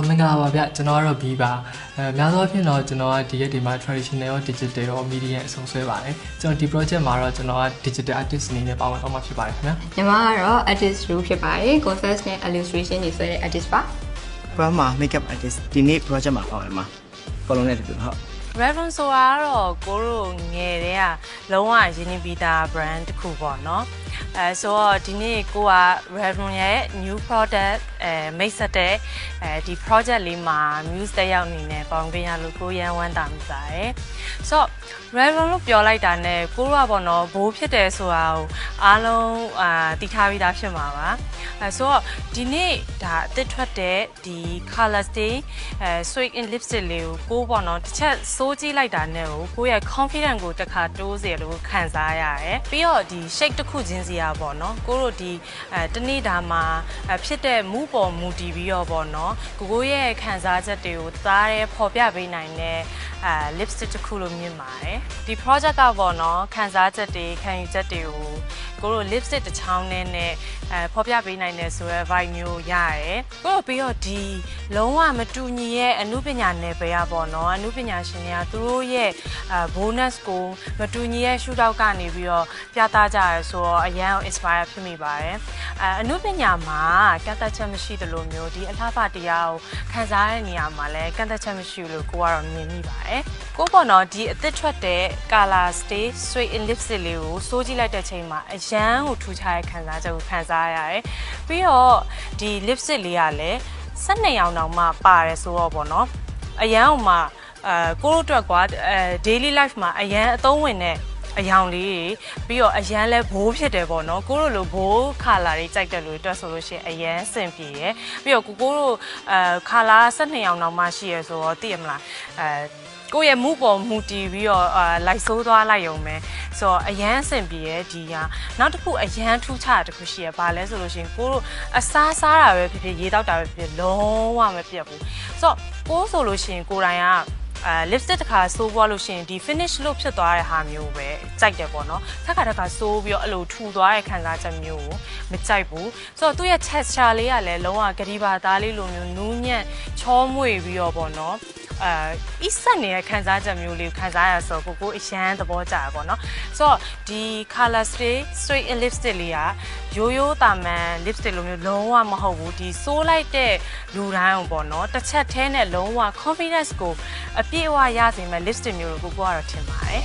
မင်္ဂလာပါဗျကျွန်တော်ကတော့ B ပါများသောအားဖြင့်တော့ကျွန်တော်ကဒီရက်ဒီမှာ traditional ရော digital ရော media အစုံဆွဲပါတယ်ကျွန်တော်ဒီ project မှာတော့ကျွန်တော်က digital artist အနေနဲ့ပါဝင်တော့မှာဖြစ်ပါတယ်ခင်ဗျာညီမကတော့ artist role ဖြစ်ပါတယ် concept နဲ့ illustration တွေဆွဲတဲ့ artist ပါဘာမှ makeup artist ဒီနေ့ project မှာပါဝင်မှာဘောလုံးနဲ့တူဟုတ် Revlon ဆိုတာကတော့ကိုတို့ငယ်တဲ့ကလုံးဝရင်းနှီးပြီးသား brand တစ်ခုပေါ့နော်ဆိုတော့ဒီနေ့ကိုက Revlon ရဲ့ new product မိတ်ဆက်တဲ့ဒီ project လေးမှာ muse တက်ရောက်နေနဲ့ပေါင်းပေးရလို့ကိုရန်ဝမ်းတာမိပါတယ်ဆိုတော့ Revlon လို့ပြောလိုက်တာနဲ့ကိုတို့ကပေါ့နော်ဘိုးဖြစ်တယ်ဆိုတာကိုအားလုံးတည်ထားပြီးသားဖြစ်မှာပါဆိုတော့ဒီနေ့ဒါအသစ်ထွက်တဲ့ဒီ color stay sweet in lipstick လေးကိုပေါ့နော်တစ်ချက်စိုးကြည့်လိုက်တာနဲ့ကိုရဲ့ confidence ကိုတစ်ခါတိုးစေလို့ခံစားရတယ်ပြီးတော့ဒီ shade တစ်ခုချင်းစီอ่ะပေါ့နော်ကိုတို့ဒီတနေ့ဒါမှာဖြစ်တဲ့မူပေါ်မူတည်ပြီးတော့ပေါ့နော်ကိုရဲ့ခံစားချက်တွေကိုသားရဲပေါ်ပြပေးနိုင်တဲ့lipstick တစ်ခုလို့မြင်ပါတယ်ဒီ project ကပေါ့နော်ခံစားချက်တွေခံယူချက်တွေကိုကိုတို့ lipstick တစ်ချောင်းနဲ့ဖော်ပြပေးနိုင်တယ်ဆိုရဲ vibe မျိုးရရတယ်ကိုတို့ပြီးတော့ဒီလုံးဝမတူညီရဲ့အမှုပညာနယ်ပယ်ရပေါ့နော်အမှုပညာရှင်တွေကသူတို့ရဲ့ bonus ကိုမတူညီရဲ့ရှုထောင့်ကနေပြီးတော့ပြသကြရဲဆိုတော့အရန် inspire ဖြစ်မိပါတယ်အမှုပညာမှာကန့်သက်ချက်မရှိသလိုမျိုးဒီအလှပတရားကိုခံစားရတဲ့နေရာမှာလည်းကန့်သက်ချက်မရှိလို့ကိုကတော့မြင်မိပါတယ်ကိုပေါ့နော်ဒီအသစ်ထွက်တဲ့ color stay sweet in lipstick လေးကိုစိုးကြည့်လိုက်တဲ့ချိန်မှာအရန်ကိုထူးခြားတဲ့ခံစားချက်ကိုခံစားရတယ်ပြီးတော့ဒီ lipstick လေးကလည်း12ရောင်တောင်မှပါတယ်ဆိုတော့ပေါ့နော်အရန်ဟိုမှာကိုတို့အတွက်ကွာdaily life မှာအရန်အသုံးဝင်တဲ့အယောင်လေးပြီးတော့အရန်လဲဘိုးဖြစ်တယ်ပေါ့နော်ကိုတို့လိုဘိုးခါလာတွေကြိုက်တယ်လို့တွက်ဆိုလို့ရှိရင်အရန်စင်ပြေရယ်ပြီးတော့ကိုတို့ခါလာ12ရောင်တောင်မှရှိရယ်ဆိုတော့သိရမလားကိုရဲ့မူပေါ်မူတည်ပြီးတော့လိုက်ဆိုးသွားလိုက်ရုံပဲဆိုတော့အရန်အဆင်ပြေရဲ့ဒီဟာနောက်တစ်ခုအရန်ထူးခြားတာတစ်ခုရှိရဘာလဲဆိုလို့ရှိရင်ကိုတို့အစားစားတာပဲဖြစ်ဖြစ်ရေတောက်တာပဲဖြစ်ဖြစ်လုံးဝမပြတ်ဘူးဆိုတော့ကိုဆိုလို့ရှိရင်ကိုတိုင်ကlipstick တစ်ခါစိုးပွားလို့ရှိရင်ဒီ finish look ဖြစ်သွားတဲ့ဟာမျိုးပဲကြိုက်တယ်ပေါ့နော်တစ်ခါစိုးပြီးတော့အဲ့လိုထူသွားတဲ့ခံစားချက်မျိုးကိုမကြိုက်ဘူးဆိုတော့သူ့ရဲ့ texture လေးကလည်းလုံးဝဂရီဘာသားလေးလိုမျိုးနူးညံ့ချောမွေ့ပြီးတော့ပေါ့နော်အစ်ဆက်နေတဲ့ခံစားချက်မျိုးလေးကိုခံစားရဆိုတော့ကိုအရန်သဘောကျတာပေါ့နော်ဆိုတော့ဒီ color stay straight in lipstick လေးကရိုးရိုးတာမန် lipstick လိုမျိုးလုံးဝမဟုတ်ဘူးဒီစိုးလိုက်တဲ့လူတိုင်းအောင်ပေါ့နော်တစ်ချက်ထဲနဲ့လုံးဝ confidence ကိုအပြည့်အဝရစေမဲ့ lipstick မျိုးကိုကတော့ထင်ပါတယ်